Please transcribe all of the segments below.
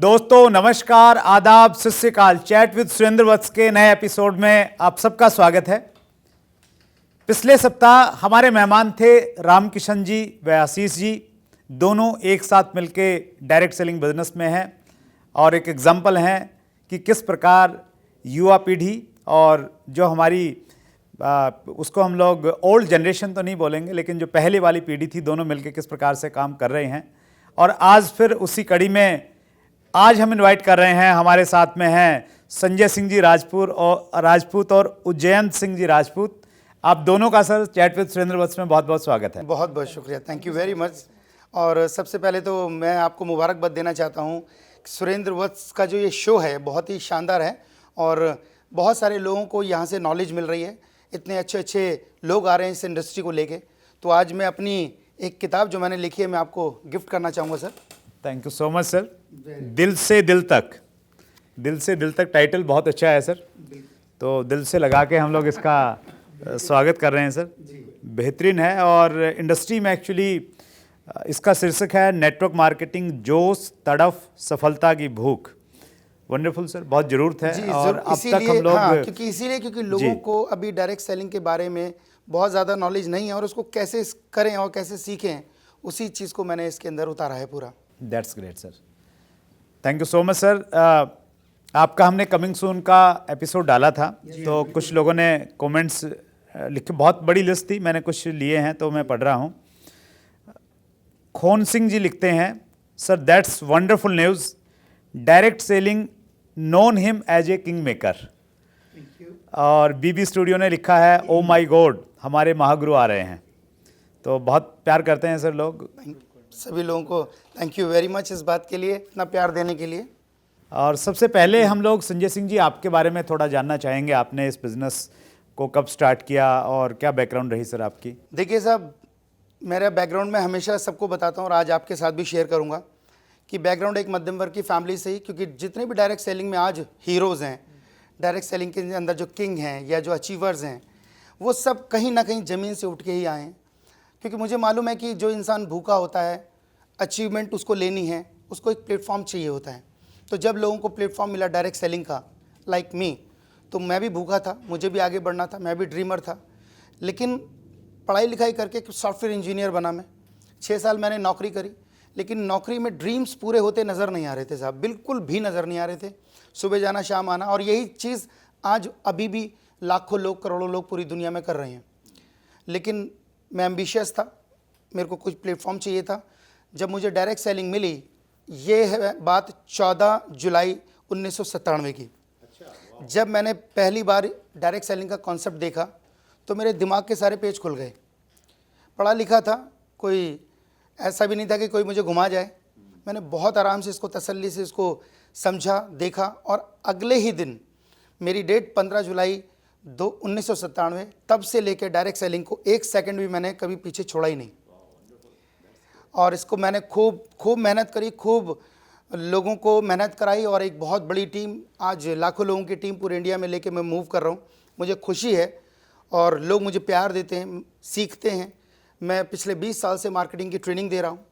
दोस्तों नमस्कार, आदाब, सत श्री अकाल। चैट विद सुरेंद्र वत्स के नए एपिसोड में आप सबका स्वागत है। पिछले सप्ताह हमारे मेहमान थे रामकिशन जी व आशीष जी, दोनों एक साथ मिलके डायरेक्ट सेलिंग बिजनेस में हैं और एक एग्जाम्पल हैं कि किस प्रकार युवा पीढ़ी और जो हमारी उसको हम लोग ओल्ड जनरेशन तो नहीं बोलेंगे, लेकिन जो पहले वाली पीढ़ी थी, दोनों मिलके किस प्रकार से काम कर रहे हैं। और आज फिर उसी कड़ी में आज हम इनवाइट कर रहे हैं, हमारे साथ में हैं संजय सिंह जी राजपूत और उज्जैन सिंह जी राजपूत। आप दोनों का सर चैट विद सुरेंद्र वत्स में बहुत बहुत स्वागत है। बहुत बहुत शुक्रिया, थैंक यू वेरी मच। और सबसे पहले तो मैं आपको मुबारकबाद देना चाहता हूँ। सुरेंद्र वत्स का जो ये शो है बहुत ही शानदार है और बहुत सारे लोगों को यहाँ से नॉलेज मिल रही है। इतने अच्छे अच्छे लोग आ रहे हैं इस इंडस्ट्री को लेके। तो आज मैं अपनी एक किताब जो मैंने लिखी है मैं आपको गिफ्ट करना चाहूँगा sir. Thank you so much sir. दिल से दिल तक, दिल से दिल तक टाइटल बहुत अच्छा है सर। तो दिल से लगा के हम लोग इसका स्वागत कर रहे हैं सर। बेहतरीन है। और इंडस्ट्री में एक्चुअली इसका शीर्षक है नेटवर्क मार्केटिंग, जोश, तड़फ, सफलता की भूख। वंडरफुल सर, बहुत जरूरत है। और अब तक हम लोग क्योंकि लोगों को अभी डायरेक्ट सेलिंग के बारे में बहुत ज़्यादा नॉलेज नहीं है और उसको कैसे करें और कैसे सीखें, उसी चीज़ को मैंने इसके अंदर उतारा है पूरा। That's great sir, thank you so much sir. आपका हमने कमिंग सून का एपिसोड डाला था, तो कुछ लोगों ने कमेंट्स लिखे, बहुत बड़ी लिस्ट थी, मैंने कुछ लिए हैं तो मैं पढ़ रहा हूँ। खोन सिंह जी लिखते हैं, sir that's wonderful news, direct selling known him as a king maker. और बीबी स्टूडियो ने लिखा है, ओ माई गॉड, हमारे महागुरु आ रहे हैं। तो बहुत प्यार करते हैं सर लोग। सभी लोगों को थैंक यू वेरी मच इस बात के लिए, इतना प्यार देने के लिए। और सबसे पहले हम लोग संजय सिंह जी आपके बारे में थोड़ा जानना चाहेंगे। आपने इस बिज़नेस को कब स्टार्ट किया और क्या बैकग्राउंड रही सर आपकी? देखिए साहब, मेरा बैकग्राउंड मैं हमेशा सबको बताता हूँ और आज आपके साथ भी शेयर करूँगा कि बैकग्राउंड एक मध्यम वर्ग की फैमिली से ही, क्योंकि जितने भी डायरेक्ट सेलिंग में आज हीरोज़ हैं, डायरेक्ट सेलिंग के अंदर जो किंग हैं या जो अचीवर्स हैं, वो सब कहीं ना कहीं ज़मीन से उठ के ही आए हैं। क्योंकि मुझे मालूम है कि जो इंसान भूखा होता है, अचीवमेंट उसको लेनी है, उसको एक प्लेटफॉर्म चाहिए होता है। तो जब लोगों को प्लेटफॉर्म मिला डायरेक्ट सेलिंग का, लाइक मी, तो मैं भी भूखा था, मुझे भी आगे बढ़ना था, मैं भी ड्रीमर था। लेकिन पढ़ाई लिखाई करके सॉफ्टवेयर इंजीनियर बना मैं। 6 साल मैंने नौकरी करी, लेकिन नौकरी में ड्रीम्स पूरे होते नज़र नहीं आ रहे थे साहब, बिल्कुल भी नज़र नहीं आ रहे थे। सुबह जाना शाम आना, और यही चीज़ आज अभी भी लाखों लोग, करोड़ों लोग पूरी दुनिया में कर रहे हैं। लेकिन मैं एम्बिशियस था, मेरे को कुछ प्लेटफॉर्म चाहिए था। जब मुझे डायरेक्ट सेलिंग मिली, ये है बात 14 जुलाई 1997 की। जब मैंने पहली बार डायरेक्ट सेलिंग का कॉन्सेप्ट देखा तो मेरे दिमाग के सारे पेज खुल गए। पढ़ा लिखा था, कोई ऐसा भी नहीं था कि कोई मुझे घुमा जाए। मैंने बहुत आराम से इसको, तसल्ली से इसको समझा, देखा, और अगले ही दिन मेरी डेट 15 जुलाई 1997, तब से लेकर डायरेक्ट सेलिंग को 1 सेकंड भी मैंने कभी पीछे छोड़ा ही नहीं। और इसको मैंने खूब मेहनत करी, खूब लोगों को मेहनत कराई, और एक बहुत बड़ी टीम, आज लाखों लोगों की टीम पूरे इंडिया में लेके मैं मूव कर रहा हूँ। मुझे खुशी है और लोग मुझे प्यार देते हैं, सीखते हैं। मैं पिछले 20 साल से मार्केटिंग की ट्रेनिंग दे रहा हूँ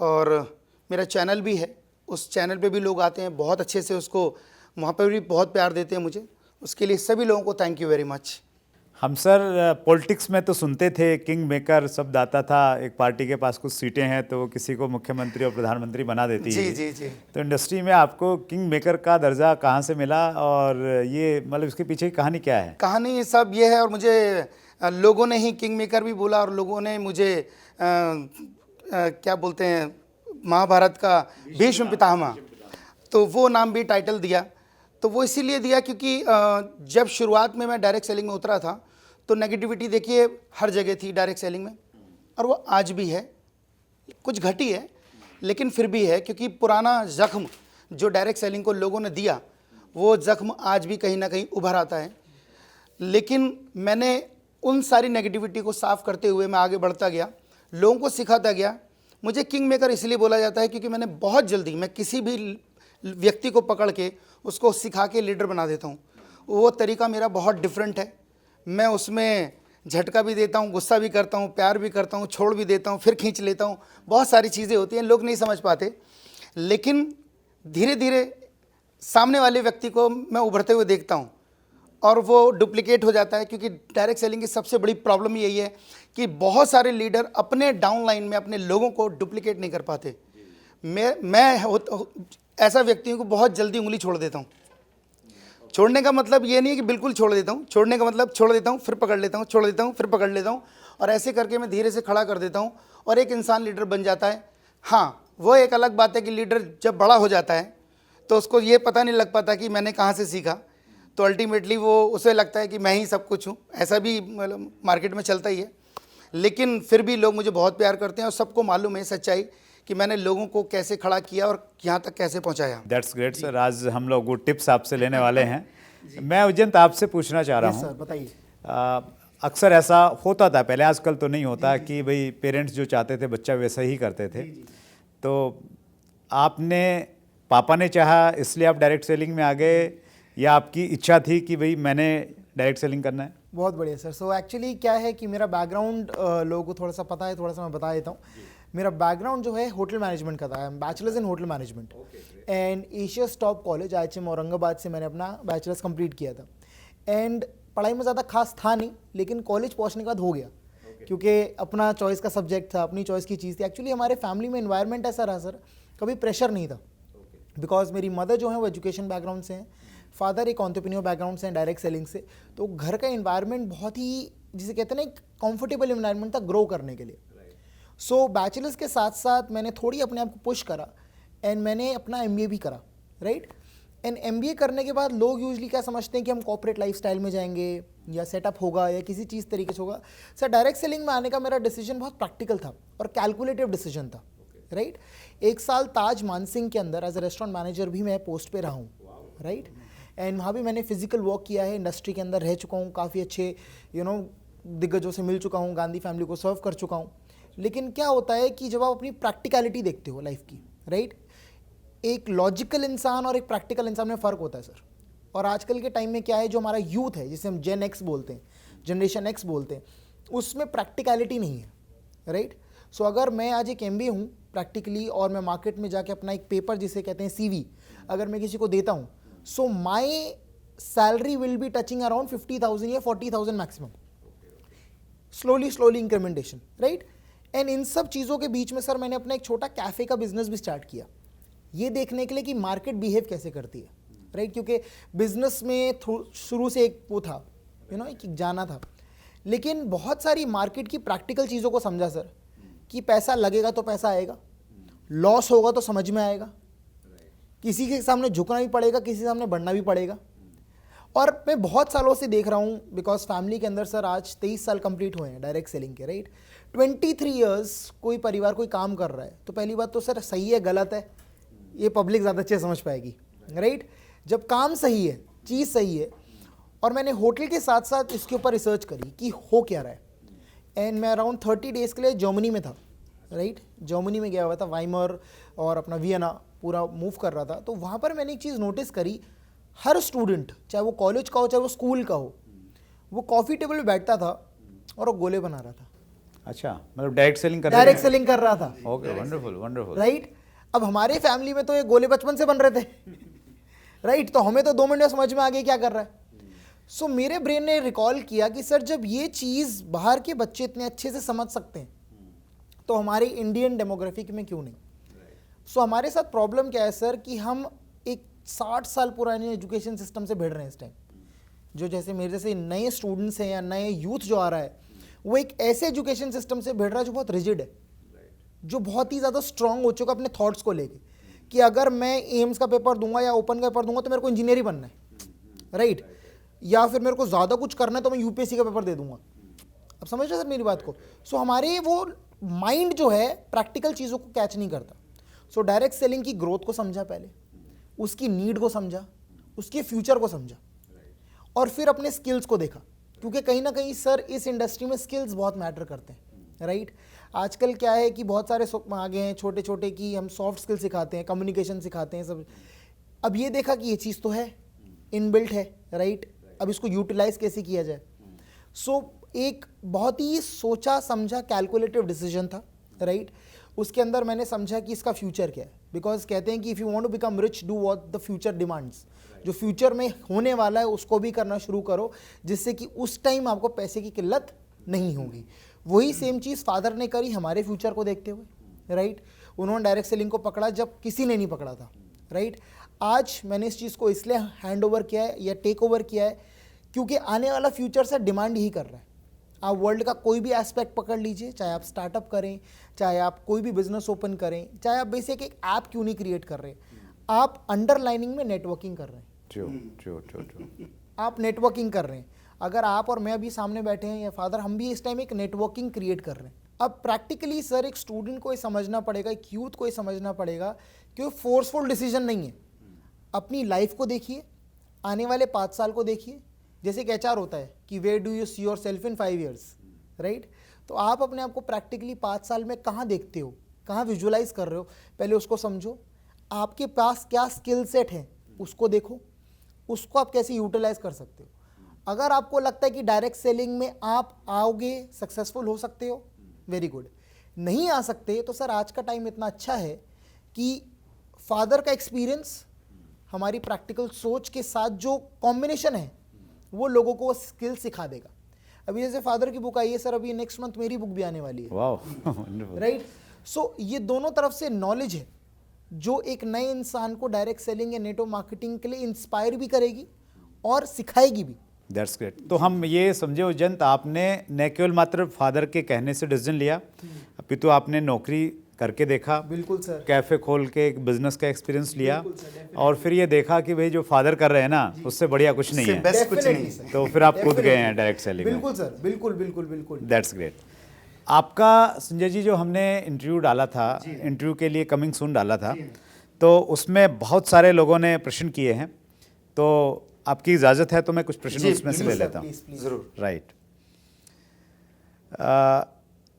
और मेरा चैनल भी है, उस चैनल पे भी लोग आते हैं, बहुत अच्छे से उसको, वहाँ पर भी बहुत प्यार देते हैं मुझे। उसके लिए सभी लोगों को थैंक यू वेरी मच। हम सर पॉलिटिक्स में तो सुनते थे किंग मेकर शब्द आता था, एक पार्टी के पास कुछ सीटें हैं तो वो किसी को मुख्यमंत्री और प्रधानमंत्री बना देती है। जी। तो इंडस्ट्री में आपको किंग मेकर का दर्जा कहाँ से मिला और ये मतलब इसके पीछे की कहानी क्या है? कहानी सब ये है, और मुझे लोगों ने ही किंग मेकर भी बोला, और लोगों ने मुझे क्या बोलते हैं, महाभारत का भीष्म पितामह, तो वो नाम भी टाइटल दिया। तो वो इसीलिए दिया क्योंकि जब शुरुआत में मैं डायरेक्ट सेलिंग में उतरा था तो नेगेटिविटी देखिए हर जगह थी डायरेक्ट सेलिंग में, और वो आज भी है, कुछ घटी है लेकिन फिर भी है, क्योंकि पुराना ज़ख्म जो डायरेक्ट सेलिंग को लोगों ने दिया, वो ज़ख्म आज भी कहीं ना कहीं उभर आता है। लेकिन मैंने उन सारी नेगेटिविटी को साफ़ करते हुए मैं आगे बढ़ता गया, लोगों को सिखाता गया। मुझे किंग मेकर इसलिए बोला जाता है क्योंकि मैंने बहुत जल्दी, मैं किसी भी व्यक्ति को पकड़ के उसको सिखा के लीडर बना देता हूँ। वो तरीका मेरा बहुत डिफरेंट है। मैं उसमें झटका भी देता हूँ, गुस्सा भी करता हूँ, प्यार भी करता हूँ, छोड़ भी देता हूँ, फिर खींच लेता हूँ। बहुत सारी चीज़ें होती हैं, लोग नहीं समझ पाते। लेकिन धीरे धीरे सामने वाले व्यक्ति को मैं उभरते हुए देखता हूँ और वो डुप्लीकेट हो जाता है, क्योंकि डायरेक्ट सेलिंग की सबसे बड़ी प्रॉब्लम यही है कि बहुत सारे लीडर अपने डाउन लाइन में अपने लोगों को डुप्लीकेट नहीं कर पाते। ऐसा व्यक्ति हूँ कि बहुत जल्दी उंगली छोड़ देता हूँ। छोड़ने का मतलब ये नहीं है कि बिल्कुल छोड़ देता हूँ, छोड़ने का मतलब छोड़ देता हूँ फिर पकड़ लेता हूँ, छोड़ देता हूँ फिर पकड़ लेता हूँ, और ऐसे करके मैं धीरे से खड़ा कर देता हूँ और एक इंसान लीडर बन जाता है। हाँ, वो एक अलग बात है कि लीडर जब बड़ा हो जाता है तो उसको ये पता नहीं लग पाता कि मैंने कहाँ से सीखा, तो अल्टीमेटली वो उसे लगता है कि मैं ही सब कुछ हूँ। ऐसा भी मतलब मार्केट में चलता ही है, लेकिन फिर भी लोग मुझे बहुत प्यार करते हैं और सबको मालूम है सच्चाई कि मैंने लोगों को कैसे खड़ा किया और यहाँ तक कैसे पहुँचाया। That's great sir. आज हम लोग गुड टिप्स आपसे लेने वाले हैं। मैं उज्जैन आपसे पूछना चाह रहा हूँ सर बताइए। अक्सर ऐसा होता था पहले, आजकल तो नहीं होता, कि भाई पेरेंट्स जो चाहते थे बच्चा वैसा ही करते थे। तो आपने, पापा ने चाहा इसलिए आप डायरेक्ट सेलिंग में आ गए, या आपकी इच्छा थी कि भाई मैंने डायरेक्ट सेलिंग करना है? बहुत बढ़िया सर। सो एक्चुअली क्या है कि मेरा बैकग्राउंड लोगों को थोड़ा सा पता है, थोड़ा सा मैं बता देता हूँ। मेरा बैकग्राउंड जो है होटल मैनेजमेंट का था। I am bachelors in hotel management and Asia's top college IHM Aurangabad से मैंने अपना बैचलर्स कंप्लीट किया था। एंड पढ़ाई में ज़्यादा खास था नहीं, लेकिन कॉलेज पहुँचने के बाद हो गया, क्योंकि अपना चॉइस का सब्जेक्ट था, अपनी चॉइस की चीज़ थी। एक्चुअली हमारे फैमिली में इन्वायरमेंट ऐसा रहा सर, कभी प्रेशर नहीं था, बिकॉज मेरी मदर जो है वो एजुकेशन बैकग्राउंड से हैं, फादर एक एंटरप्रेन्योर बैकग्राउंड से हैं, डायरेक्ट सेलिंग से। तो घर का इन्वायरमेंट बहुत ही, जिसे कहते हैं ना, एक कंफर्टेबल इन्वायरमेंट था ग्रो करने के लिए। सो बैचलर्स के साथ साथ मैंने थोड़ी अपने आप को पुश करा एंड मैंने अपना MBA भी करा, राइट। एंड MBA करने के बाद लोग यूजली क्या समझते हैं कि हम कॉर्पोरेट लाइफस्टाइल में जाएंगे या सेटअप होगा या किसी चीज़ तरीके से होगा। सर डायरेक्ट सेलिंग में आने का मेरा डिसीजन बहुत प्रैक्टिकल था और कैलकुलेटिव डिसीजन था, राइट। 1 साल ताज मानसिंह के अंदर एज ए रेस्टोरेंट मैनेजर भी मैं पोस्ट पे रहा हूँ, राइट। एंड वहाँ भी मैंने फिजिकल वर्क किया है, इंडस्ट्री के अंदर रह चुका हूँ, काफ़ी अच्छे दिग्गजों से मिल चुका हूँ, गांधी फैमिली को सर्व कर चुका हूँ। लेकिन क्या होता है कि जब आप अपनी प्रैक्टिकलिटी देखते हो लाइफ की, राइट, एक लॉजिकल इंसान और एक प्रैक्टिकल इंसान में फ़र्क होता है सर। और आजकल के टाइम में क्या है, जो हमारा यूथ है, जिसे हम Gen X बोलते हैं, जनरेशन X बोलते हैं, उसमें प्रैक्टिकलिटी नहीं है, राइट। सो अगर मैं आज एक MBA हूँ प्रैक्टिकली, और मैं मार्केट में जाके अपना एक पेपर जिसे कहते हैं CV अगर मैं किसी को देता हूँ, so my salary will be touching around 50,000 या 40,000 maximum, slowly incrementation, right. And इन सब चीज़ों के बीच में सर मैंने अपना एक छोटा कैफ़े का बिजनेस भी स्टार्ट किया, ये देखने के लिए कि मार्केट बिहेव कैसे करती है, राइट। क्योंकि बिजनेस में शुरू से एक वो था, एक जाना था, लेकिन बहुत सारी मार्केट की प्रैक्टिकल चीज़ों को समझा सर, कि पैसा लगेगा तो पैसा आएगा, लॉस होगा तो समझ में आएगा, किसी के सामने झुकना भी पड़ेगा, किसी के सामने बढ़ना भी पड़ेगा। और मैं बहुत सालों से देख रहा हूँ, बिकॉज फैमिली के अंदर सर आज 23 साल कंप्लीट हुए हैं डायरेक्ट सेलिंग के, राइट। 23 ईयर्स कोई परिवार कोई काम कर रहा है, तो पहली बात तो सर सही है गलत है ये पब्लिक ज़्यादा अच्छे समझ पाएगी, राइट। जब काम सही है, चीज़ सही है, और मैंने होटल के साथ साथ इसके ऊपर रिसर्च करी कि हो क्या रहा है। एंड मैं अराउंड 30 डेज़ के लिए जर्मनी में था, राइट। जर्मनी में गया हुआ था, वाइमर और अपना वियना पूरा मूव कर रहा था। तो वहाँ पर मैंने एक चीज़ नोटिस करी, हर स्टूडेंट, चाहे वो कॉलेज का हो चाहे वो स्कूल का हो, वो कॉफ़ी टेबल में बैठता था और वो गोले बना रहा था। अच्छा, मतलब डायरेक्ट सेलिंग कर रहा था। Okay, wonderful, right. अब हमारे फैमिली में तो ये गोले बचपन से बन रहे थे, राइट। तो हमें तो 2 मिनट में समझ में आ गया क्या कर रहा है। सो मेरे ब्रेन ने रिकॉल किया कि सर जब ये चीज़ बाहर के बच्चे इतने अच्छे से समझ सकते हैं, तो हमारे इंडियन डेमोग्राफिक में क्यों नहीं। सो हमारे साथ प्रॉब्लम क्या है सर, कि हम एक 60 साल पुराने एजुकेशन सिस्टम से भिड़ रहे हैं इस टाइम। जो जैसे मेरे जैसे नए स्टूडेंट्स हैं या नए यूथ जो आ रहा है, वो एक ऐसे एजुकेशन सिस्टम से भिड़ रहा है जो बहुत रिजिड है, जो बहुत ही ज़्यादा स्ट्रांग हो चुका अपने थॉट्स को लेके, कि अगर मैं एम्स का पेपर दूंगा या ओपन का पेपर दूंगा तो मेरे को इंजीनियर ही बनना है, राइट। या फिर मेरे को ज़्यादा कुछ करना है तो मैं UPSC का पेपर दे दूंगा। अब समझ रहे सर मेरी बात को। सो हमारे वो माइंड जो है प्रैक्टिकल चीज़ों को कैच नहीं करता। सो डायरेक्ट सेलिंग की ग्रोथ को समझा, पहले उसकी नीड को समझा, उसके फ्यूचर को समझा, और फिर अपने स्किल्स को देखा, क्योंकि कहीं ना कहीं सर इस इंडस्ट्री में स्किल्स बहुत मैटर करते हैं, राइट। आजकल क्या है कि बहुत सारे आगे हैं छोटे छोटे कि हम सॉफ्ट स्किल सिखाते हैं, कम्युनिकेशन सिखाते हैं सब। अब ये देखा कि ये चीज़ तो है, इनबिल्ट है, राइट। अब इसको यूटिलाइज कैसे किया जाए। सो एक बहुत ही सोचा समझा कैलकुलेटिव डिसीजन था, राइट। उसके अंदर मैंने समझा कि इसका फ्यूचर क्या है। बिकॉज कहते हैं कि if you want to become rich do what the future demands. जो फ्यूचर में होने वाला है उसको भी करना शुरू करो, जिससे कि उस टाइम आपको पैसे की किल्लत नहीं होगी। वही सेम चीज़ फादर ने करी हमारे फ्यूचर को देखते हुए, राइट। उन्होंने डायरेक्ट सेलिंग को पकड़ा जब किसी ने नहीं पकड़ा था, राइट। आज मैंने इस चीज़ को इसलिए हैंड ओवर किया है या टेक ओवर किया है क्योंकि आने वाला फ्यूचर से डिमांड ही कर रहा है। आप वर्ल्ड का कोई भी एस्पेक्ट पकड़ लीजिए, चाहे आप स्टार्टअप करें, चाहे आप कोई भी बिजनेस ओपन करें, चाहे आप बेसिक एक ऐप क्यों नहीं क्रिएट कर रहे, आप अंडरलाइनिंग में नेटवर्किंग कर रहे हैं। ट्रू। आप नेटवर्किंग कर रहे हैं। अगर आप और मैं अभी सामने बैठे हैं या फादर, हम भी इस टाइम एक नेटवर्किंग क्रिएट कर रहे हैं। अब प्रैक्टिकली सर एक स्टूडेंट को ये समझना पड़ेगा, एक यूथ को ये समझना पड़ेगा कि वो फोर्सफुल डिसीजन नहीं है। अपनी लाइफ को देखिए, आने वाले 5 साल को देखिए। जैसे एक एचआर होता है कि where do you see yourself in 5 years, right. तो आप अपने आप को प्रैक्टिकली 5 साल में कहाँ देखते हो, कहाँ विजुअलाइज कर रहे हो, पहले उसको समझो। आपके पास क्या स्किल सेट है उसको देखो, उसको आप कैसे यूटिलाइज कर सकते हो। अगर आपको लगता है कि डायरेक्ट सेलिंग में आप आओगे, सक्सेसफुल हो सकते हो, वेरी गुड। नहीं आ सकते तो सर आज का टाइम इतना अच्छा है कि फादर का एक्सपीरियंस हमारी प्रैक्टिकल सोच के साथ जो कॉम्बिनेशन है वो लोगों को स्किल सिखा देगा। अभी जैसे फादर की बुक आई है सर, अभी नेक्स्ट मंथ मेरी बुक भी आने वाली है, वाह, राइट। सो ये दोनों तरफ से नॉलेज है जो एक नए इंसान को डायरेक्ट सेलिंग या नेटवर्क मार्केटिंग के लिए इंस्पायर भी करेगी और सिखाएगी भी। That's great. तो हम ये समझे उजंत, आपने न केवल मात्र फादर के कहने से डिसीजन लिया, अपितु आपने नौकरी करके देखा, बिल्कुल सर, कैफे खोल के एक बिजनेस का एक्सपीरियंस लिया और फिर ये देखा कि भाई जो फादर कर रहे हैं ना उससे बढ़िया कुछ नहीं है, बेस्ट कुछ नहीं है। तो फिर आप कूद गए हैं डायरेक्ट सेलिंग में। बिल्कुल सर, बिल्कुल बिल्कुल बिल्कुल। That's great. आपका संजय जी जो हमने इंटरव्यू डाला था, इंटरव्यू के लिए कमिंग सून डाला था, तो उसमें बहुत सारे लोगों ने प्रश्न किए हैं, तो आपकी इजाज़त है तो मैं कुछ प्रश्न उसमें से ले लेता हूँ। जरूर। राइट।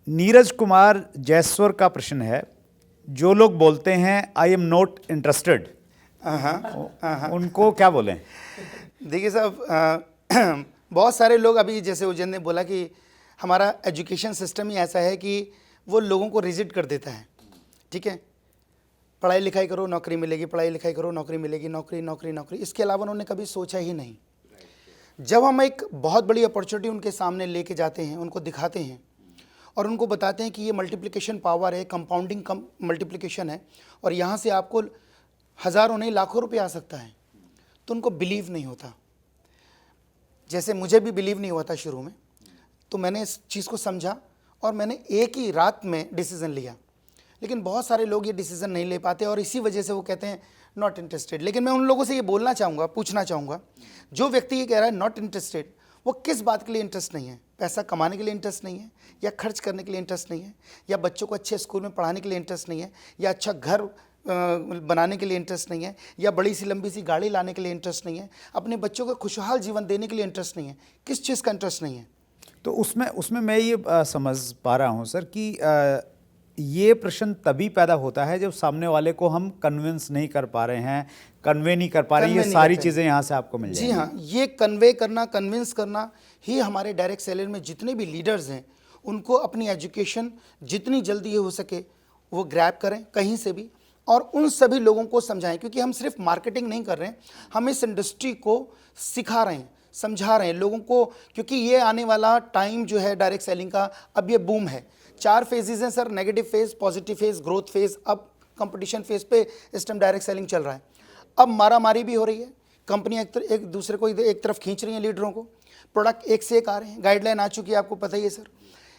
नीरज कुमार जयस्वर का प्रश्न है, जो लोग बोलते हैं आई एम नॉट इंटरेस्टेड, उनको क्या बोलें? देखिए साहब, बहुत सारे लोग, अभी जैसे उजैन ने बोला कि हमारा एजुकेशन सिस्टम ही ऐसा है कि वो लोगों को रिजिड कर देता है। ठीक है, पढ़ाई लिखाई करो नौकरी मिलेगी, पढ़ाई लिखाई करो नौकरी मिलेगी, नौकरी नौकरी नौकरी, इसके अलावा उन्होंने कभी सोचा ही नहीं। जब हम एक बहुत बड़ी अपॉर्चुनिटी उनके सामने लेके जाते हैं, उनको दिखाते हैं और उनको बताते हैं कि ये मल्टीप्लिकेशन पावर है, कंपाउंडिंग मल्टीप्लिकेशन है और यहाँ से आपको हज़ारों नहीं लाखों रुपये आ सकता है, तो उनको बिलीव नहीं होता। जैसे मुझे भी बिलीव नहीं हुआ था शुरू में, तो मैंने इस चीज़ को समझा और मैंने एक ही रात में डिसीज़न लिया। लेकिन बहुत सारे लोग ये डिसीज़न नहीं ले पाते और इसी वजह से वो कहते हैं नॉट इंटरेस्टेड। लेकिन मैं उन लोगों से ये बोलना चाहूँगा, पूछना चाहूँगा, जो व्यक्ति ये कह रहा है नॉट इंटरेस्टेड, वो किस बात के लिए इंटरेस्ट नहीं है? पैसा कमाने के लिए इंटरेस्ट नहीं है, या खर्च करने के लिए इंटरेस्ट नहीं है, या बच्चों को अच्छे स्कूल में पढ़ाने के लिए इंटरेस्ट नहीं है, या अच्छा घर बनाने के लिए इंटरेस्ट नहीं है, या बड़ी सी लंबी सी गाड़ी लाने के लिए इंटरेस्ट नहीं है, अपने बच्चों को खुशहाल जीवन देने के लिए इंटरेस्ट नहीं है? किस चीज़ का इंटरेस्ट नहीं है? तो उसमें मैं ये समझ पा रहा हूँ सर कि ये प्रश्न तभी पैदा होता है जब सामने वाले को हम कन्विंस नहीं कर पा रहे हैं, कन्वे नहीं कर पा रहे हैं, ये सारी चीज़ें यहाँ से आपको मिल जाएंगी। जी हाँ, ये कन्वे करना, कन्विंस करना ही हमारे डायरेक्ट सेलर में जितने भी लीडर्स हैं उनको अपनी एजुकेशन जितनी जल्दी हो सके वो ग्रैब करें कहीं से भी और उन सभी लोगों को समझाएं, क्योंकि हम सिर्फ मार्केटिंग नहीं कर रहे हैं, हम इस इंडस्ट्री को सिखा रहे हैं, समझा रहे हैं लोगों को, क्योंकि ये आने वाला टाइम जो है डायरेक्ट सेलिंग का, अब ये बूम है। 4 फेजेस हैं sir, negative phase, positive phase, growth phase, अब कंपटीशन फेज पे इस टाइम डायरेक्ट सेलिंग चल रहा है। अब मारामारी भी हो रही है, कंपनियां एक दूसरे को एक तरफ खींच रही हैं, लीडरों को, प्रोडक्ट एक से एक आ रहे हैं, गाइडलाइन आ चुकी है, आपको पता ही है सर।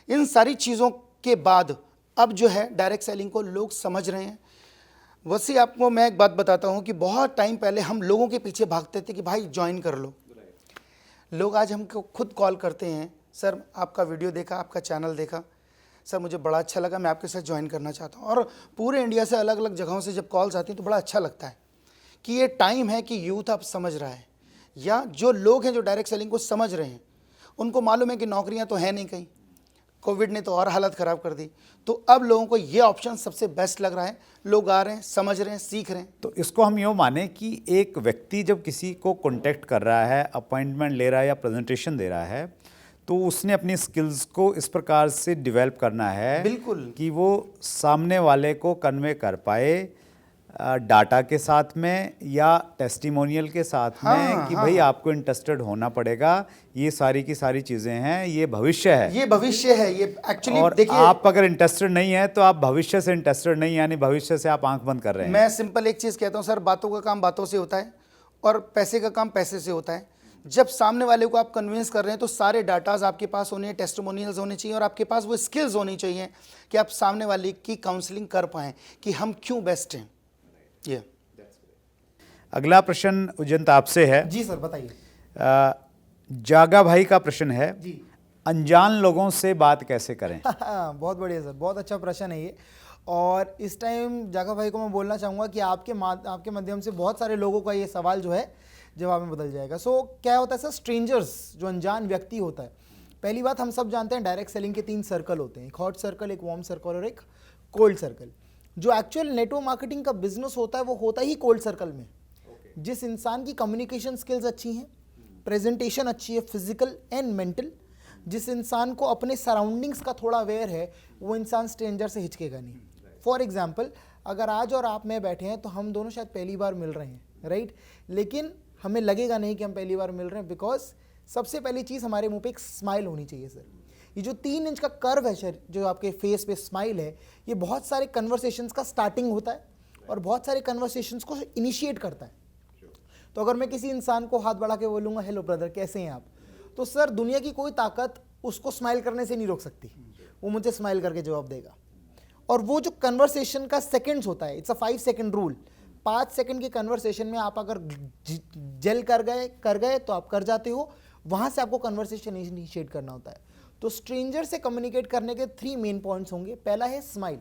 इन सारी चीज़ों के बाद अब जो है डायरेक्ट सेलिंग को लोग समझ रहे हैं। वैसे आपको मैं एक बात बताता हूँ कि बहुत टाइम पहले हम लोगों के पीछे भागते थे कि भाई ज्वाइन कर लो। लोग आज हमको खुद कॉल करते हैं, सर आपका वीडियो देखा, आपका चैनल देखा, सर मुझे बड़ा अच्छा लगा, मैं आपके साथ ज्वाइन करना चाहता हूँ। और पूरे इंडिया से अलग अलग जगहों से जब कॉल्स आती हैं तो बड़ा अच्छा लगता है कि ये टाइम है कि यूथ अब समझ रहा है, या जो लोग हैं जो डायरेक्ट सेलिंग को समझ रहे हैं उनको मालूम है कि नौकरियाँ तो हैं नहीं कहीं, कोविड ने तो और हालत ख़राब कर दी, तो अब लोगों को ये ऑप्शन सबसे बेस्ट लग रहा है, लोग आ रहे हैं, समझ रहे हैं, सीख रहे हैं। तो इसको हम यूँ माने कि एक व्यक्ति जब किसी को कॉन्टेक्ट कर रहा है, अपॉइंटमेंट ले रहा है या प्रेजेंटेशन दे रहा है, तो उसने अपनी स्किल्स को इस प्रकार से डेवलप करना है बिल्कुल कि वो सामने वाले को कन्वे कर पाए डाटा के साथ में या टेस्टिमोनियल के साथ में कि भाई आपको इंटरेस्टेड होना पड़ेगा, ये सारी की सारी चीज़ें हैं, ये भविष्य है। ये भविष्य है, ये एक्चुअली और देखिए, आप अगर इंटरेस्टेड नहीं है तो आप भविष्य से इंटरेस्टेड नहीं, यानी भविष्य से आप आंख बंद कर रहे हैं। मैं सिंपल एक चीज़ कहता हूँ सर, बातों का काम बातों से होता है और पैसे का काम पैसे से होता है। जब सामने वाले को आप कन्विंस कर रहे हैं तो सारे डाटाज आपके पास होने, टेस्टिमोनियल्स होने चाहिए और आपके पास वो स्किल्स होनी चाहिए कि आप सामने वाले की काउंसलिंग कर पाएं कि हम क्यों बेस्ट हैं। ये अगला प्रश्न उजंत आपसे है। जी सर बताइए। जागा भाई का प्रश्न है, जी अनजान लोगों से बात कैसे करें? बहुत बढ़िया सर, बहुत अच्छा प्रश्न है ये। और इस टाइम जागा भाई को मैं बोलना चाहूँगा कि आपके माध्यम से बहुत सारे लोगों का ये सवाल जो है जवाब में बदल जाएगा। सो क्या होता है सर, स्ट्रेंजर्स जो अनजान व्यक्ति होता है, पहली बात हम सब जानते हैं डायरेक्ट सेलिंग के 3 सर्कल होते हैं, एक हॉट सर्कल, एक वार्म सर्कल और एक कोल्ड सर्कल। जो एक्चुअल नेटवर्क मार्केटिंग का बिजनेस होता है वो होता ही कोल्ड सर्कल में। जिस इंसान की कम्युनिकेशन स्किल्स अच्छी हैं, प्रेजेंटेशन अच्छी है फिजिकल एंड मेंटल, जिस इंसान को अपने सराउंडिंग्स का थोड़ा अवेयर है, वो इंसान स्ट्रेंजर से हिचकेगा नहीं। फॉर एग्जाम्पल, अगर आज और आप में बैठे हैं तो हम दोनों शायद पहली बार मिल रहे हैं, राइट, लेकिन हमें लगेगा नहीं कि हम पहली बार मिल रहे हैं, बिकॉज सबसे पहली चीज़ हमारे मुंह पे एक स्माइल होनी चाहिए सर। ये जो 3 इंच का कर्व है सर, जो आपके फेस पे स्माइल है, ये बहुत सारे कन्वर्सेशंस का स्टार्टिंग होता है और बहुत सारे कन्वर्सेशंस को इनिशिएट करता है। तो अगर मैं किसी इंसान को हाथ बढ़ा के बोलूँगा हेलो ब्रदर कैसे हैं आप, तो सर दुनिया की कोई ताकत उसको स्माइल करने से नहीं रोक सकती, वो मुझे स्माइल करके जवाब देगा। और वो जो कन्वर्सेशन का सेकंड्स होता है, it's a 5 second rule. 5 second की कन्वर्सेशन में आप अगर जेल कर गए तो आप कर जाते हो, वहाँ से आपको कन्वर्सेशन इनिशिएट करना होता है। तो स्ट्रेंजर से कम्युनिकेट करने के 3 मेन पॉइंट्स होंगे। पहला है smile,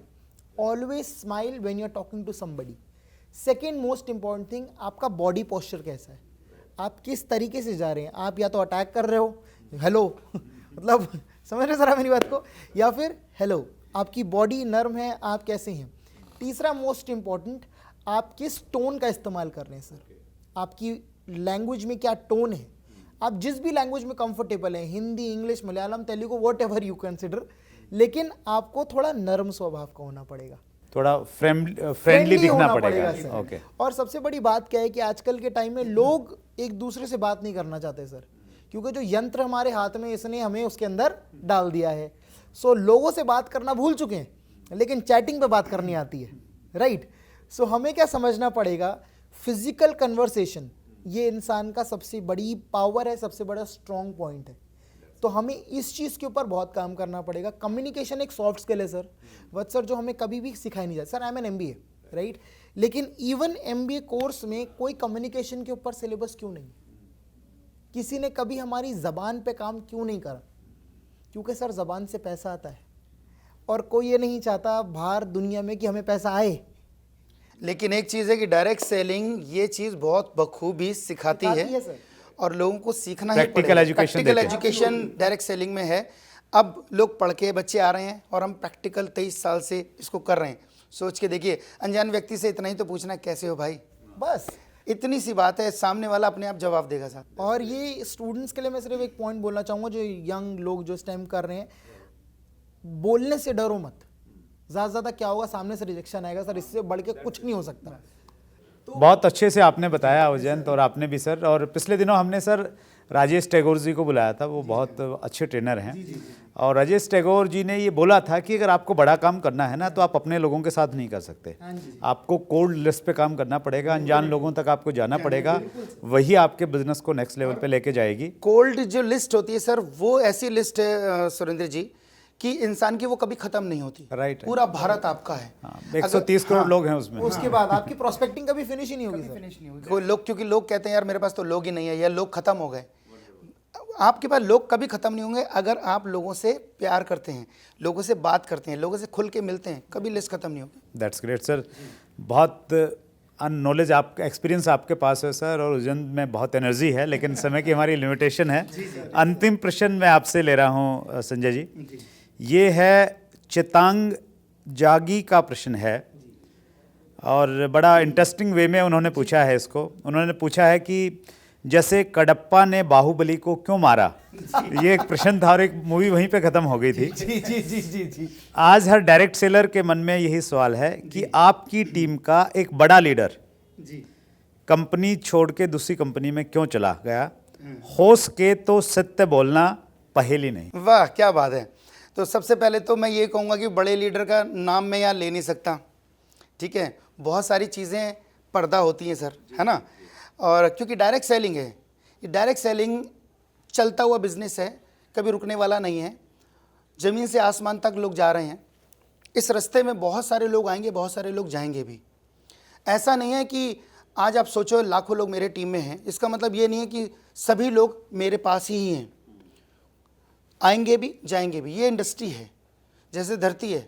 always smile when you are talking to somebody. Second most important thing, आपका बॉडी पोस्चर कैसा है, आप किस तरीके से जा रहे हैं, आप या तो अटैक कर रहे हो, हेलो मतलब समझ रहे सर आप मेरी बात को, या फिर हेलो, आपकी बॉडी नर्म है, आप कैसे हैं। तीसरा मोस्ट इंपॉर्टेंट, आप किस टोन का इस्तेमाल कर रहे हैं सर, आपकी लैंग्वेज में क्या टोन है। आप जिस भी लैंग्वेज में कंफर्टेबल हैं, Hindi, English, Malayalam, Telugu, what ever you consider, लेकिन आपको थोड़ा नर्म स्वभाव का होना पड़ेगा, थोड़ा फ्रेंडली दिखना पड़ेगा। ओके। और सबसे बड़ी बात क्या है कि आजकल के टाइम में लोग एक दूसरे से बात नहीं करना चाहते सर, क्योंकि जो यंत्र हमारे हाथ में इसने हमें उसके अंदर डाल दिया है। सो लोगों से बात करना भूल चुके हैं, लेकिन चैटिंग पे बात करनी आती है, राइट। सो हमें क्या समझना पड़ेगा, फिजिकल कन्वर्सेशन ये इंसान का सबसे बड़ी पावर है, सबसे बड़ा स्ट्रॉन्ग पॉइंट है। तो हमें इस चीज़ के ऊपर बहुत काम करना पड़ेगा। कम्युनिकेशन एक सॉफ्ट स्किल है सर, बट सर जो हमें कभी भी सिखाई नहीं जाती। Sir I am an MBA, right, लेकिन इवन MBA कोर्स में कोई कम्युनिकेशन के ऊपर सिलेबस क्यों नहीं, किसी ने कभी हमारी ज़बान पे काम क्यों नहीं करा, क्योंकि सर ज़बान से पैसा आता है और कोई ये नहीं चाहता बाहर दुनिया में कि हमें पैसा आए। लेकिन एक चीज़ है कि डायरेक्ट सेलिंग ये चीज़ बहुत बखूबी सिखाती है सर। और लोगों को सीखना ही प्रैक्टिकल पड़ेगा। Education practical education direct selling में है। अब लोग पढ़ के बच्चे आ रहे हैं और हम प्रैक्टिकल 23 साल से इसको कर रहे हैं। सोच के देखिए, अनजान व्यक्ति से इतना ही तो पूछना कैसे हो भाई, बस इतनी सी बात है, सामने वाला अपने आप जवाब देगा साहब। और ये स्टूडेंट्स के लिए मैं सिर्फ एक पॉइंट बोलना चाहूँगा, जो यंग लोग जो इस टाइम कर रहे हैं, बोलने से डरो मत। ज़्यादा से ज़्यादा क्या होगा, सामने से रिजेक्शन आएगा सर, इससे बढ़ के कुछ नहीं हो सकता। बहुत अच्छे से आपने बताया उजयंत, और आपने भी सर। और पिछले दिनों हमने सर राजेश टैगोर जी को बुलाया था, वो बहुत अच्छे ट्रेनर हैं। और राजेश टैगोर जी ने ये बोला था कि अगर आपको बड़ा काम करना है ना, तो आप अपने लोगों के साथ नहीं कर सकते, आपको कोल्ड लिस्ट पे काम करना पड़ेगा, अनजान लोगों तक आपको जाना पड़ेगा, वही आपके बिजनेस को नेक्स्ट लेवल पे लेके जाएगी। कोल्ड जो लिस्ट होती है सर, वो ऐसी लिस्ट है सुरेंद्र जी कि इंसान की वो कभी खत्म नहीं होती। राइट। पूरा भारत आपका है, 130 करोड़ लोग हैं उसमें। उसके बाद आपकी प्रोस्पेक्टिंग कभी फिनिश ही नहीं होगी सर। कोई लोग, क्योंकि लोग कहते हैं यार मेरे पास तो लोग ही नहीं है या लोग खत्म हो गए। आपके पास लोग कभी खत्म नहीं होंगे अगर आप लोगों से प्यार करते हैं, लोगों से बात करते हैं, लोगों से खुल के मिलते हैं, कभी लिस्ट खत्म नहीं होगी। That's great sir. बहुत नॉलेज, आपका एक्सपीरियंस आपके पास है सर, और उजयंत में बहुत एनर्जी है, लेकिन समय की हमारी लिमिटेशन है। अंतिम प्रश्न मैं आपसे ले रहा हूँ संजय जी, ये है चितांग जागी का प्रश्न है, और बड़ा इंटरेस्टिंग वे में उन्होंने पूछा है इसको। उन्होंने पूछा है कि जैसे कडप्पा ने बाहुबली को क्यों मारा, ये एक प्रश्न था और एक मूवी वहीं पे खत्म हो गई थी। जी जी जी जी जी आज हर डायरेक्ट सेलर के मन में यही सवाल है कि आपकी टीम का एक बड़ा लीडर जी कंपनी छोड़ के दूसरी कंपनी में क्यों चला गया? हो सके तो सत्य बोलना, पहेली नहीं। वाह क्या बात है। तो सबसे पहले तो मैं ये कहूँगा कि बड़े लीडर का नाम मैं यहाँ ले नहीं सकता, ठीक है। बहुत सारी चीज़ें पर्दा होती हैं सर, है ना। और क्योंकि डायरेक्ट सेलिंग है, ये डायरेक्ट सेलिंग चलता हुआ बिजनेस है, कभी रुकने वाला नहीं है। ज़मीन से आसमान तक लोग जा रहे हैं। इस रास्ते में बहुत सारे लोग आएंगे, बहुत सारे लोग जाएंगे भी। ऐसा नहीं है कि आज आप सोचो लाखों लोग मेरे टीम में हैं, इसका मतलब ये नहीं है कि सभी लोग मेरे पास ही हैं। आएंगे भी जाएंगे भी, ये इंडस्ट्री है, जैसे धरती है,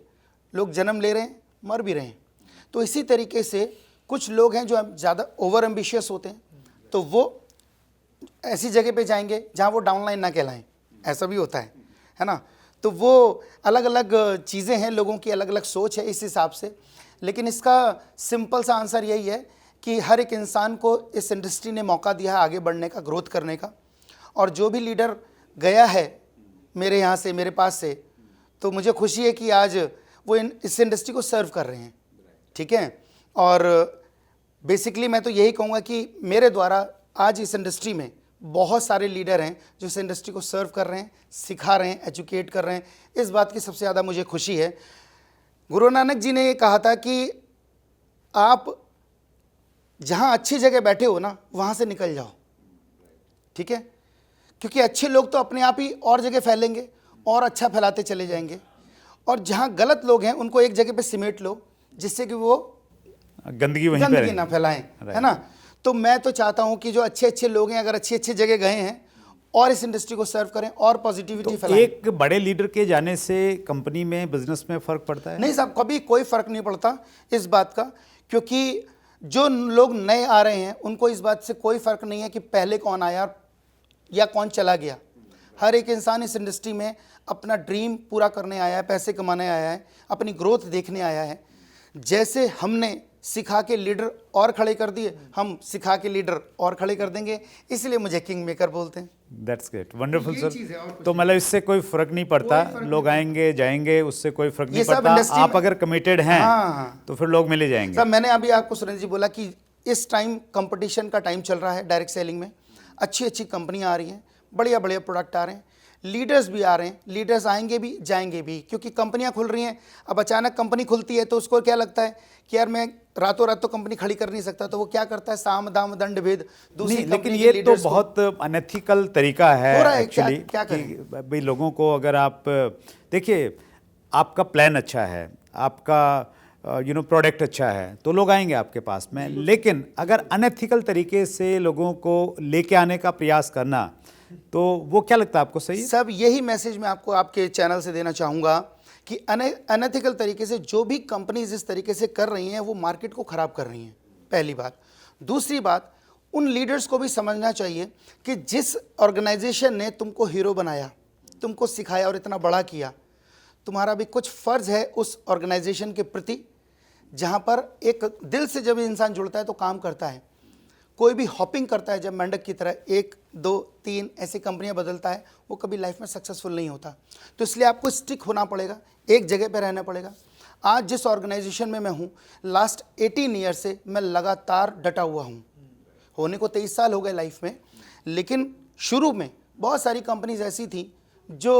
लोग जन्म ले रहे हैं, मर भी रहे हैं। तो इसी तरीके से कुछ लोग हैं जो ज़्यादा ओवर एम्बिशियस होते हैं, तो वो ऐसी जगह पे जाएंगे जहाँ वो डाउनलाइन ना कहलाएं, ऐसा भी होता है ना। तो वो अलग अलग चीज़ें हैं, लोगों की अलग अलग सोच है इस हिसाब से। लेकिन इसका सिंपल सा आंसर यही है कि हर एक इंसान को इस इंडस्ट्री ने मौका दिया है आगे बढ़ने का, ग्रोथ करने का। और जो भी लीडर गया है मेरे यहाँ से, मेरे पास से, तो मुझे खुशी है कि आज वो इस इंडस्ट्री को सर्व कर रहे हैं, ठीक है। और बेसिकली मैं तो यही कहूँगा कि मेरे द्वारा आज इस इंडस्ट्री में बहुत सारे लीडर हैं जो इस इंडस्ट्री को सर्व कर रहे हैं, सिखा रहे हैं, एजुकेट कर रहे हैं। इस बात की सबसे ज़्यादा मुझे खुशी है। गुरु नानक जी ने ये कहा था कि आप जहाँ अच्छी जगह बैठे हो ना, वहाँ से निकल जाओ, ठीक है। क्योंकि अच्छे लोग तो अपने आप ही और जगह फैलेंगे और अच्छा फैलाते चले जाएंगे, और जहाँ गलत लोग हैं उनको एक जगह पे सिमेट लो, जिससे कि वो गंदगी ना फैलाएं, है ना। तो मैं तो चाहता हूं कि जो अच्छे अच्छे लोग हैं, अगर अच्छी अच्छी जगह गए हैं, और इस इंडस्ट्री को सर्व करें और पॉजिटिविटी फैलाएं। एक बड़े लीडर के जाने से कंपनी में, बिजनेस में फर्क पड़ता है? नहीं साहब, कभी कोई फर्क नहीं पड़ता इस बात का, क्योंकि जो लोग नए आ रहे हैं उनको इस बात से कोई फर्क नहीं है कि पहले कौन आया या कौन चला गया। हर एक इंसान इस इंडस्ट्री में अपना ड्रीम पूरा करने आया है, पैसे कमाने आया है, अपनी ग्रोथ देखने आया है। जैसे हमने सिखा के लीडर और खड़े कर दिए, हम सिखा के लीडर और खड़े कर देंगे, इसलिए मुझे किंग मेकर बोलते हैं। That's great, wonderful sir. तो मतलब इससे कोई फर्क नहीं पड़ता, लोग आएंगे जाएंगे, उससे कोई फर्क नहीं पड़ता। आप अगर कमिटेड हैं तो फिर लोग मिले जाएंगे। सर मैंने अभी आपको सुरेंद्र जी बोला कि इस टाइम कंपटीशन का टाइम चल रहा है डायरेक्ट सेलिंग में। अच्छी अच्छी कंपनियां आ रही हैं, बढ़िया बढ़िया प्रोडक्ट आ रहे हैं, लीडर्स भी आ रहे हैं, लीडर्स आएंगे भी जाएंगे भी, क्योंकि कंपनियां खुल रही हैं। अब अचानक कंपनी खुलती है तो उसको क्या लगता है कि यार मैं रातों रात तो कंपनी खड़ी कर नहीं सकता, तो वो क्या करता है, साम दाम दंड भेद दूसरी। लेकिन ये तो बहुत अनएथिकल तरीका है एक्चुअली, क्या भाई लोगों को, अगर आप देखिए आपका प्लान अच्छा है, आपका प्रोडक्ट अच्छा है, तो लोग आएंगे आपके पास में। लेकिन अगर अनएथिकल तरीके से लोगों को लेके आने का प्रयास करना, तो वो क्या लगता है आपको सही है? सब यही मैसेज मैं आपको आपके चैनल से देना चाहूँगा कि अनएथिकल तरीके से जो भी कंपनीज इस तरीके से कर रही हैं वो मार्केट को ख़राब कर रही हैं, पहली बात। दूसरी बात, उन लीडर्स को भी समझना चाहिए कि जिस ऑर्गेनाइजेशन ने तुमको हीरो बनाया, तुमको सिखाया और इतना बड़ा किया, तुम्हारा भी कुछ फ़र्ज़ है उस ऑर्गेनाइजेशन के प्रति। जहाँ पर एक दिल से जब इंसान जुड़ता है तो काम करता है। कोई भी हॉपिंग करता है जब मेंढक की तरह 1 2 3 ऐसी कंपनियां बदलता है, वो कभी लाइफ में सक्सेसफुल नहीं होता। तो इसलिए आपको स्टिक होना पड़ेगा, एक जगह पे रहना पड़ेगा। आज जिस ऑर्गेनाइजेशन में मैं हूँ, लास्ट 18 ईयर से मैं लगातार डटा हुआ हूँ। होने को 23 साल हो गए लाइफ में, लेकिन शुरू में बहुत सारी कंपनीज ऐसी थी जो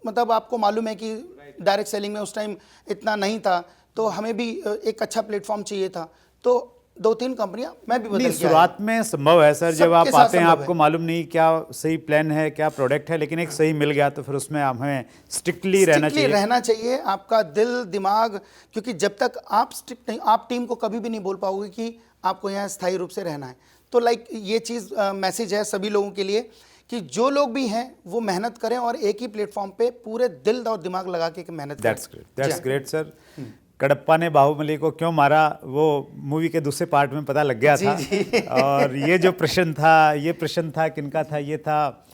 मतलब आपको मालूम है कि डायरेक्ट सेलिंग में उस टाइम इतना नहीं था, तो हमें भी एक अच्छा प्लेटफॉर्म चाहिए था। तो 2-3 कंपनियां मैं भी बदल गया। शुरुआत में संभव है सर, जब आप आते हैं आपको मालूम नहीं क्या सही प्लान है, क्या प्रोडक्ट है, लेकिन एक सही मिल गया तो फिर उसमें हमें स्ट्रिक्टली रहना चाहिए। आपका दिल दिमाग, क्योंकि जब तक आप स्ट्रिक्ट नहीं, आप टीम को कभी भी नहीं बोल पाओगे कि आपको यहाँ स्थायी रूप से रहना है। तो ये चीज़ मैसेज है सभी लोगों के लिए कि जो लोग भी हैं वो मेहनत करें और एक ही प्लेटफॉर्म पे पूरे दिल और दिमाग लगा के मेहनत करें। That's great sir. कडप्पा ने बाहुबली को क्यों मारा, वो मूवी के दूसरे पार्ट में पता लग गया था। और ये जो प्रश्न था किनका था, ये था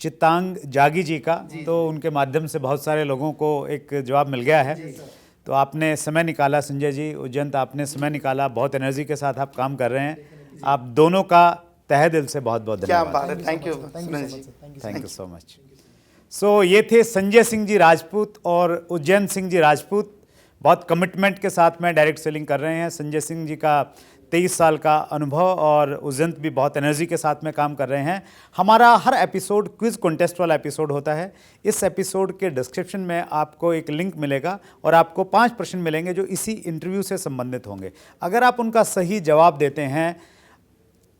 चित्तांग जागी जी का। तो उनके माध्यम से बहुत सारे लोगों को एक जवाब मिल गया है। तो आपने समय निकाला, संजय जी, उज्जैन, आपने समय निकाला, बहुत एनर्जी के साथ आप काम कर रहे हैं। आप दोनों का तहे दिल से बहुत बहुत क्या धन्यवाद। बात है, thank you thank Surendra you ji. So much, thank you. Thank you so much. So ये थे संजय सिंह जी राजपूत और उज्जैन सिंह जी राजपूत। बहुत कमिटमेंट के साथ में डायरेक्ट सेलिंग कर रहे हैं। संजय सिंह जी का 23 साल का अनुभव और उज्जैन भी बहुत एनर्जी के साथ में काम कर रहे हैं। हमारा हर एपिसोड क्विज कॉन्टेस्ट वाला एपिसोड होता है। इस एपिसोड के डिस्क्रिप्शन में आपको एक लिंक मिलेगा और आपको 5 प्रश्न मिलेंगे जो इसी इंटरव्यू से संबंधित होंगे। अगर आप उनका सही जवाब देते हैं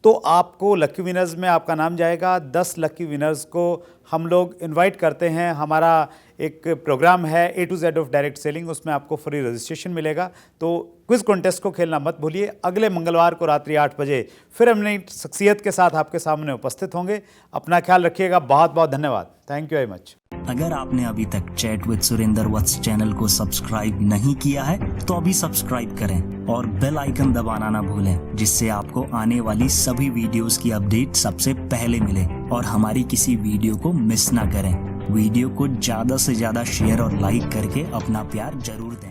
तो आपको लकी विनर्स में आपका नाम जाएगा। 10 लकी विनर्स को हम लोग इनवाइट करते हैं। हमारा एक प्रोग्राम है A to Z of direct selling, उसमें आपको फ्री रजिस्ट्रेशन मिलेगा। तो क्विज कॉन्टेस्ट को खेलना मत भूलिए। अगले मंगलवार को रात्रि 8 बजे फिर हम नई शख्सियत के साथ आपके सामने उपस्थित होंगे। अपना ख्याल रखिएगा। बहुत बहुत धन्यवाद। Thank you very much. अगर आपने अभी तक chat with Surendra Vats channel को सब्सक्राइब नहीं किया है तो अभी सब्सक्राइब करें और बेल आइकन दबाना ना भूलें, जिससे आपको आने वाली सभी वीडियोस की अपडेट सबसे पहले मिले और हमारी किसी वीडियो को मिस ना करें। वीडियो को ज्यादा से ज्यादा शेयर और लाइक करके अपना प्यार जरूर दें।